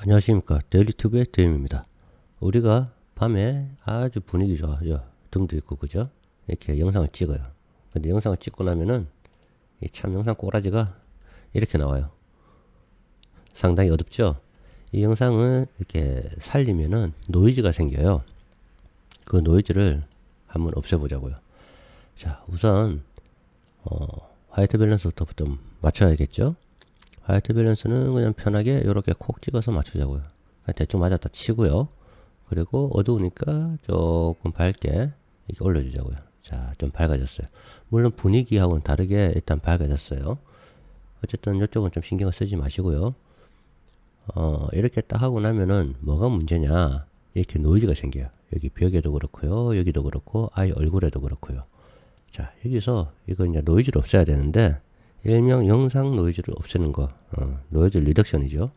안녕하십니까. 데일리튜브의 데임입니다. 우리가 밤에 아주 분위기 좋아. 등도 있고, 그죠? 이렇게 영상을 찍어요. 근데 영상을 찍고 나면은 참 영상 꼬라지가 이렇게 나와요. 상당히 어둡죠? 이 영상을 이렇게 살리면은 노이즈가 생겨요. 그 노이즈를 한번 없애보자고요. 자, 우선 화이트 밸런스부터 좀 맞춰야겠죠? 화이트 밸런스는 그냥 편하게 이렇게 콕 찍어서 맞추자고요. 대충 맞았다 치고요. 그리고 어두우니까 조금 밝게 이렇게 올려주자고요. 자, 좀 밝아졌어요. 물론 분위기하고는 다르게 일단 밝아졌어요. 어쨌든 이쪽은 좀 신경을 쓰지 마시고요. 이렇게 딱 하고 나면은 뭐가 문제냐, 이렇게 노이즈가 생겨요. 여기 벽에도 그렇고요, 여기도 그렇고 아이 얼굴에도 그렇고요. 자, 여기서 이거 이제 노이즈를 없애야 되는데, 일명 영상 노이즈를 없애는 거, 노이즈 리덕션이죠.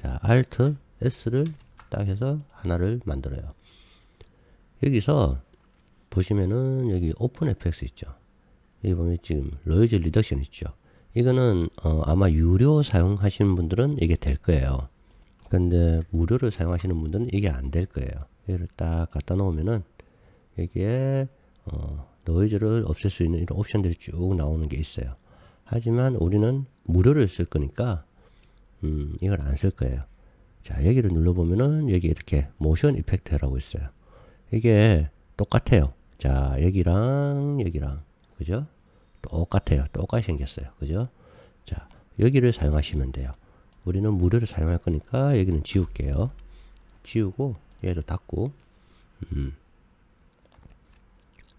자, Alt S를 딱 해서 하나를 만들어요. 여기서 보시면은 여기 오픈 FX 있죠. 여기 보면 지금 노이즈 리덕션 있죠. 이거는 아마 유료 사용하시는 분들은 이게 될 거예요. 근데 무료를 사용하시는 분들은 이게 안 될 거예요. 얘를 딱 갖다 놓으면은 여기에 노이즈를 없앨 수 있는 이런 옵션들이 쭉 나오는 게 있어요. 하지만 우리는 무료를 쓸 거니까 이걸 안 쓸 거예요. 자, 여기를 눌러보면은 여기 이렇게 모션 이펙트라고 있어요. 이게 똑같아요. 자, 여기랑 여기랑, 그죠? 똑같아요. 똑같이 생겼어요. 그죠? 자, 여기를 사용하시면 돼요. 우리는 무료를 사용할 거니까 여기는 지울게요. 지우고 얘도 닫고.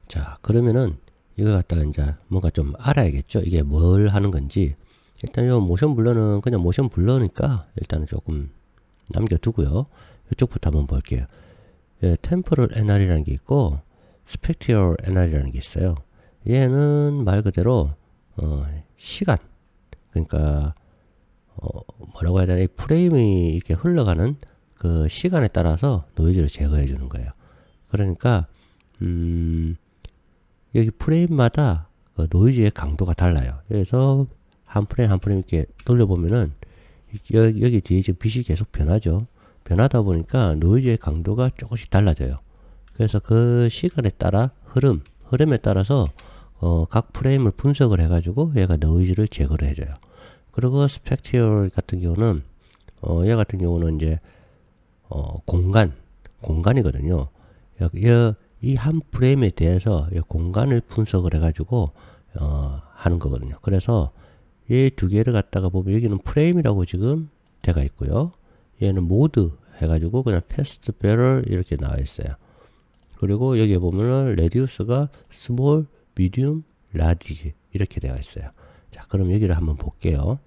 자, 그러면은 이거 갖다가 이제 뭔가 좀 알아야겠죠? 이게 뭘 하는 건지. 일단 요 모션 블러는 그냥 모션 블러니까 일단은 조금 남겨두고요. 이쪽부터 한번 볼게요. 예, 템포럴 NR이라는 게 있고 스펙티얼 NR이라는 게 있어요. 얘는 말 그대로 시간, 그러니까 뭐라고 해야 되나, 이 프레임이 이렇게 흘러가는 그 시간에 따라서 노이즈를 제거해 주는 거예요. 그러니까 여기 프레임마다 그 노이즈의 강도가 달라요. 그래서 한 프레임 한 프레임 이렇게 돌려보면은 여기 뒤에 지금 빛이 계속 변하죠. 변하다 보니까 노이즈의 강도가 조금씩 달라져요. 그래서 그 시간에 따라 흐름에 따라서 각 프레임을 분석을 해가지고 얘가 노이즈를 제거를 해줘요. 그리고 스펙티얼 같은 경우는 얘 같은 경우는 이제 공간이거든요. 이 한 프레임에 대해서 공간을 분석을 해가지고 하는 거거든요. 그래서 이 두 개를 갖다가 보면 여기는 프레임이라고 지금 되어 있고요. 얘는 모드 해가지고 그냥 패스트 베럴 이렇게 나와 있어요. 그리고 여기에 보면은 레디우스가 스몰, 미디움, 라지 이렇게 되어 있어요. 자, 그럼 여기를 한번 볼게요.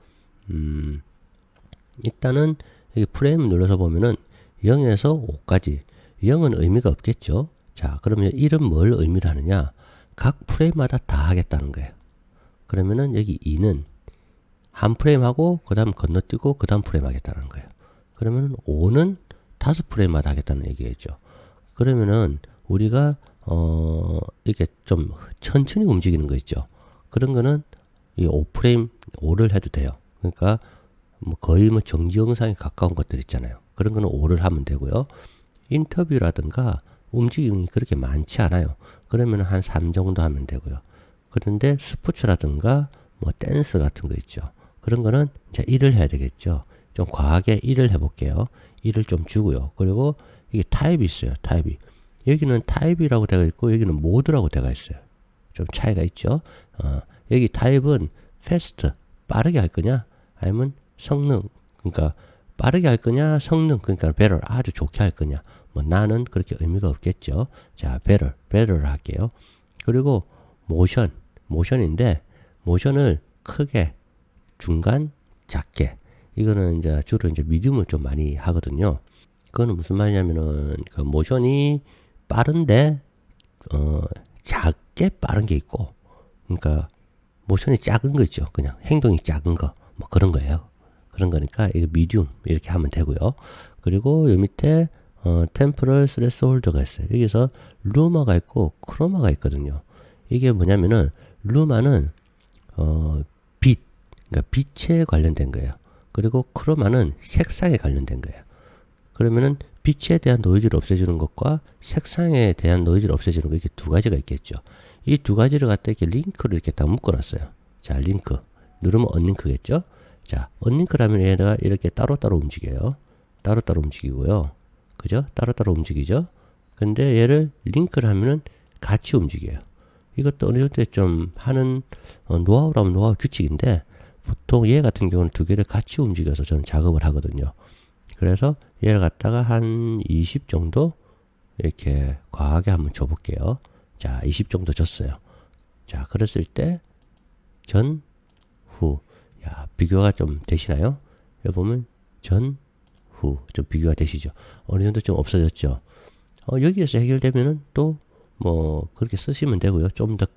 일단은 여기 프레임 눌러서 보면은 0에서 5까지. 0은 의미가 없겠죠. 자, 그러면 1은 뭘 의미를 하느냐? 각 프레임마다 다 하겠다는 거예요. 그러면은 여기 2는 한 프레임 하고 그 다음 건너뛰고 그 다음 프레임 하겠다는 거예요. 그러면은 5는 5프레임마다 하겠다는 얘기겠죠. 그러면은 우리가 이렇게 좀 천천히 움직이는 거 있죠. 그런 거는 이 5프레임 5를 해도 돼요. 그러니까 뭐 거의 뭐 정지 영상에 가까운 것들 있잖아요. 그런 거는 5를 하면 되고요. 인터뷰라든가 움직임이 그렇게 많지 않아요. 그러면 한 3 정도 하면 되고요. 그런데 스포츠라든가 뭐 댄스 같은 거 있죠. 그런 거는 이제 1을 해야 되겠죠. 좀 과하게 1을 해볼게요. 1을 좀 주고요. 그리고 이게 타입이 있어요. 타입이. 여기는 타입이라고 되어 있고 여기는 모드라고 되어 있어요. 좀 차이가 있죠. 여기 타입은 fast, 빠르게 할 거냐, 아니면 성능, 그러니까 빠르게 할 거냐, 성능, 그러니까 better, 아주 좋게 할 거냐. 뭐 나는 그렇게 의미가 없겠죠. 자, better를 할게요. 그리고 모션인데 모션을 크게, 중간, 작게. 이거는 이제 주로 이제 미디움을 좀 많이 하거든요. 그거는 무슨 말이냐면은 그 모션이 빠른데 작게 빠른 게 있고, 그러니까 모션이 작은 거 있죠. 그냥 행동이 작은 거, 뭐 그런 거예요. 그런 거니까 이거 미디움 이렇게 하면 되고요. 그리고 요 밑에 템포럴 스레스홀드가 있어요. 여기서 루마가 있고 크로마가 있거든요. 이게 뭐냐면은 루마는 빛, 그러니까 빛에 관련된 거예요. 그리고 크로마는 색상에 관련된 거예요. 그러면은 빛에 대한 노이즈를 없애주는 것과 색상에 대한 노이즈를 없애주는 거 이렇게 두 가지가 있겠죠. 이 두 가지를 갖다 이렇게 링크를 이렇게 딱 묶어놨어요. 자, 링크. 누르면 언링크겠죠? 자, 언링크라면 얘가 이렇게 따로따로 움직여요. 따로따로 움직이고요. 그죠? 따로따로 움직이죠? 근데 얘를 링크를 하면은 같이 움직여요. 이것도 어느 정도 좀 하는 노하우라면 노하우 규칙인데 보통 얘 같은 경우는 두 개를 같이 움직여서 저는 작업을 하거든요. 그래서 얘를 갖다가 한 20 정도 이렇게 과하게 한번 줘볼게요. 자, 20 정도 줬어요. 자, 그랬을 때 전, 후. 야, 비교가 좀 되시나요? 여기 보면 전, 후. 좀 비교가 되시죠? 어느 정도 좀 없어졌죠? 여기에서 해결되면은 또 뭐 그렇게 쓰시면 되고요. 좀 더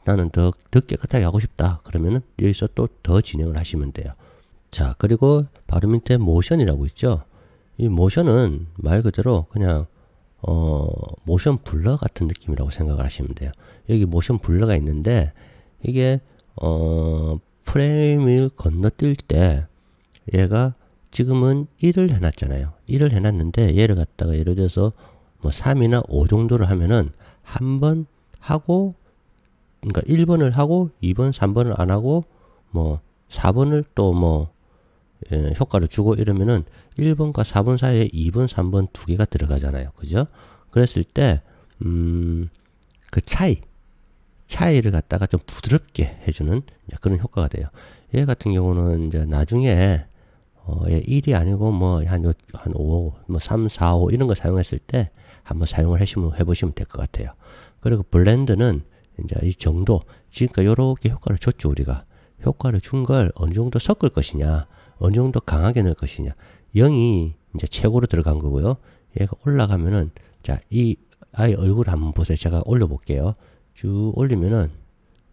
나는 더 깨끗하게 하고 싶다. 그러면은 여기서 또 더 진행을 하시면 돼요. 자, 그리고 바로 밑에 모션이라고 있죠. 이 모션은 말 그대로 그냥 모션 블러 같은 느낌이라고 생각을 하시면 돼요. 여기 모션 블러가 있는데 이게 프레임을 건너뛸 때 얘가 지금은 1을 해놨잖아요. 1을 해놨는데 얘를 갖다가 예를 들어서 뭐 3이나 5 정도를 하면은 한 번 하고 그러니까 1번을 하고 2번, 3번을 안 하고 뭐 4번을 또 뭐 효과를 주고 이러면은 1번과 4번 사이에 2번, 3번 두 개가 들어가잖아요. 그죠? 그랬을 때 그 차이를 갖다가 좀 부드럽게 해주는 그런 효과가 돼요. 얘 같은 경우는 이제 나중에 1이 아니고 뭐 한 5, 뭐 3, 4, 5 이런 거 사용했을 때 한번 사용을 해보시면 될 것 같아요. 그리고 블렌드는 이제 이 정도, 지금까지 요렇게 효과를 줬죠, 우리가. 효과를 준 걸 어느 정도 섞을 것이냐, 어느 정도 강하게 넣을 것이냐. 0이 이제 최고로 들어간 거고요. 얘가 올라가면은, 자, 이 아이 얼굴 한번 보세요. 제가 올려볼게요. 쭉 올리면은,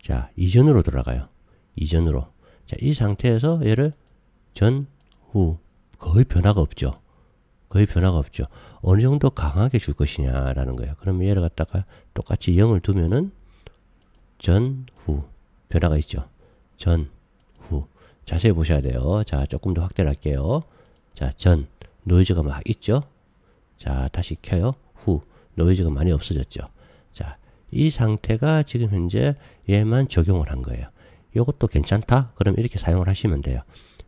자, 이전으로 들어가요. 이전으로. 자, 이 상태에서 얘를 전, 후, 거의 변화가 없죠. 거의 변화가 없죠. 어느 정도 강하게 줄 것이냐라는 거예요. 그러면 얘를 갖다가 똑같이 0을 두면은 전, 후. 변화가 있죠. 전, 후. 자세히 보셔야 돼요. 자, 조금 더 확대를 할게요. 자, 전. 노이즈가 막 있죠? 자, 다시 켜요. 후. 노이즈가 많이 없어졌죠. 자, 이 상태가 지금 현재 얘만 적용을 한 거예요. 이것도 괜찮다? 그럼 이렇게 사용을 하시면 돼요.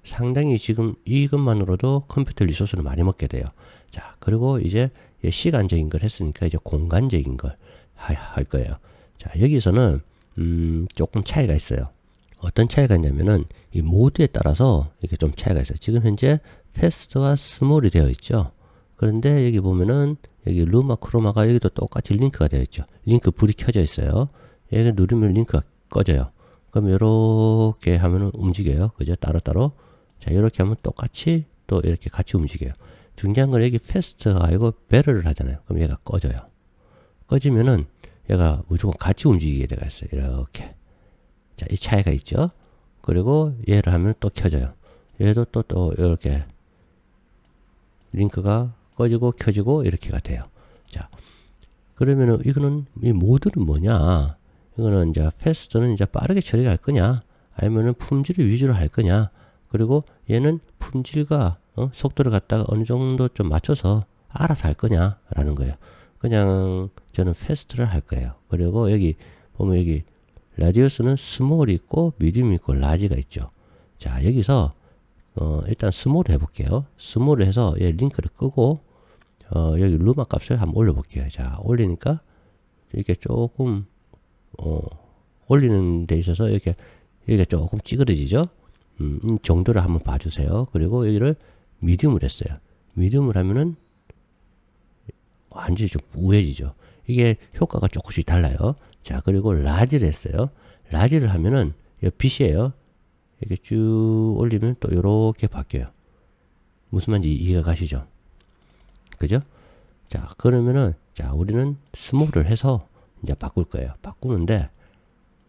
상당히 지금 이것만으로도 컴퓨터 리소스를 많이 먹게 돼요. 자, 그리고 이제 시간적인 걸 했으니까 이제 공간적인 걸 할 거예요. 자, 여기서는 조금 차이가 있어요. 어떤 차이가 있냐면은 이 모드에 따라서 이렇게 좀 차이가 있어요. 지금 현재 패스트와 스몰이 되어 있죠. 그런데 여기 보면은 여기 루마, 크로마가 여기도 똑같이 링크가 되어 있죠. 링크 불이 켜져 있어요. 여기 누르면 링크가 꺼져요. 그럼 이렇게 하면은 움직여요. 그죠? 따로따로. 자, 이렇게 하면 똑같이 또 이렇게 같이 움직여요. 중요한 건 여기 패스트가 아니고 베르를 하잖아요. 그럼 얘가 꺼져요. 꺼지면은 얘가 무조건 같이 움직이게 되어 있어요. 이렇게. 자, 이 차이가 있죠. 그리고 얘를 하면 또 켜져요. 얘도 또 이렇게 링크가 꺼지고 켜지고 이렇게가 돼요. 자, 그러면은 이거는 이 모드는 뭐냐? 이거는 이제 패스트는 이제 빠르게 처리할 거냐? 아니면은 품질을 위주로 할 거냐? 그리고 얘는 품질과 속도를 갖다가 어느 정도 좀 맞춰서 알아서 할 거냐라는 거예요. 그냥 저는 패스트를 할 거예요. 그리고 여기 보면 여기 라디우스는 스몰이 있고 미디움이 있고 라지가 있죠. 자, 여기서 일단 스몰을 해볼게요. 스몰을 해서 얘 링크를 끄고 여기 루마 값을 한번 올려볼게요. 자, 올리니까 이렇게 조금 올리는 데 있어서 이렇게 여기가 조금 찌그러지죠. 이 정도를 한번 봐주세요. 그리고 여기를 미디움을 했어요. 미디움을 하면은 완전히 좀 우회지죠. 이게 효과가 조금씩 달라요. 자, 그리고 라지를 했어요. 라지를 하면은 이 빛이에요. 이렇게 쭉 올리면 또 이렇게 바뀌어요. 무슨 말인지 이해가 가시죠? 그죠? 자, 그러면은 자, 우리는 스몰을 해서 이제 바꿀 거예요. 바꾸는데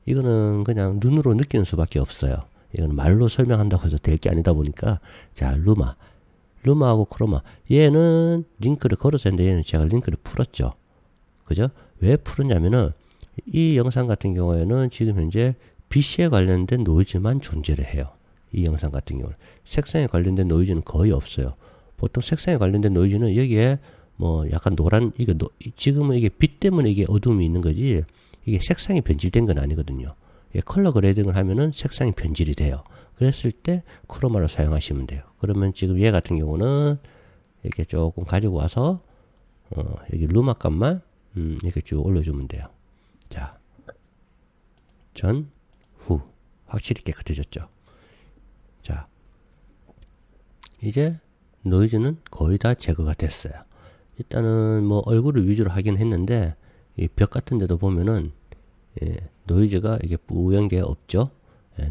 이거는 그냥 눈으로 느끼는 수밖에 없어요. 이건 말로 설명한다고 해서 될 게 아니다 보니까 자, 루마하고 크로마, 얘는 링크를 걸어서 했는데 얘는 제가 링크를 풀었죠. 그죠? 왜 풀었냐면은 이 영상 같은 경우에는 지금 현재 빛에 관련된 노이즈만 존재를 해요. 이 영상 같은 경우는 색상에 관련된 노이즈는 거의 없어요. 보통 색상에 관련된 노이즈는 여기에 뭐 약간 노란, 이게 지금은 이게 빛 때문에 이게 어둠이 있는 거지, 이게 색상이 변질된 건 아니거든요. 컬러 그레이딩을 하면은 색상이 변질이 돼요. 그랬을 때 크로마를 사용하시면 돼요. 그러면 지금 얘 같은 경우는 이렇게 조금 가지고 와서 여기 루마 값만 이렇게 쭉 올려주면 돼요. 자, 전, 후. 확실히 깨끗해졌죠. 자, 이제 노이즈는 거의 다 제거가 됐어요. 일단은 뭐 얼굴을 위주로 하긴 했는데 이 벽 같은 데도 보면은 노이즈가 이게 뿌연 게 없죠.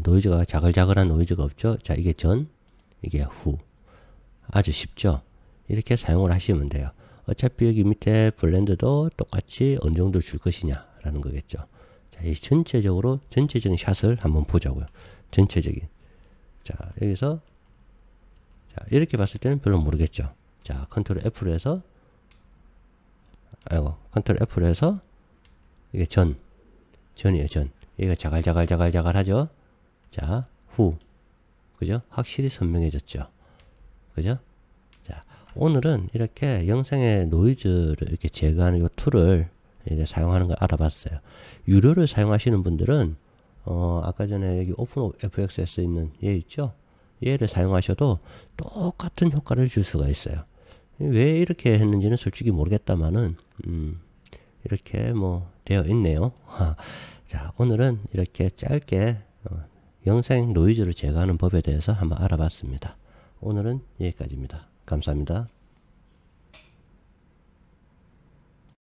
노이즈가 자글자글한 노이즈가 없죠. 자, 이게 전, 이게 후. 아주 쉽죠. 이렇게 사용을 하시면 돼요. 어차피 여기 밑에 블렌드도 똑같이 어느 정도 줄 것이냐 라는 거겠죠. 자, 이 전체적인 샷을 한번 보자고요. 전체적인. 자, 여기서 자, 이렇게 봤을 때는 별로 모르겠죠. 자, 컨트롤 F로 해서 컨트롤 F로 해서 이게 전이에요, 전. 얘가 자갈자갈 하죠. 자, 후. 그죠? 확실히 선명해졌죠. 그죠? 자, 오늘은 이렇게 영상의 노이즈를 이렇게 제거하는 이 툴을 이제 사용하는 걸 알아봤어요. 유료를 사용하시는 분들은, 아까 전에 여기 오픈 FX에 있는 얘 있죠? 얘를 사용하셔도 똑같은 효과를 줄 수가 있어요. 왜 이렇게 했는지는 솔직히 모르겠다만은, 이렇게 뭐 되어 있네요. 자, 오늘은 이렇게 짧게 영상 노이즈를 제거하는 법에 대해서 한번 알아봤습니다. 오늘은 여기까지입니다. 감사합니다.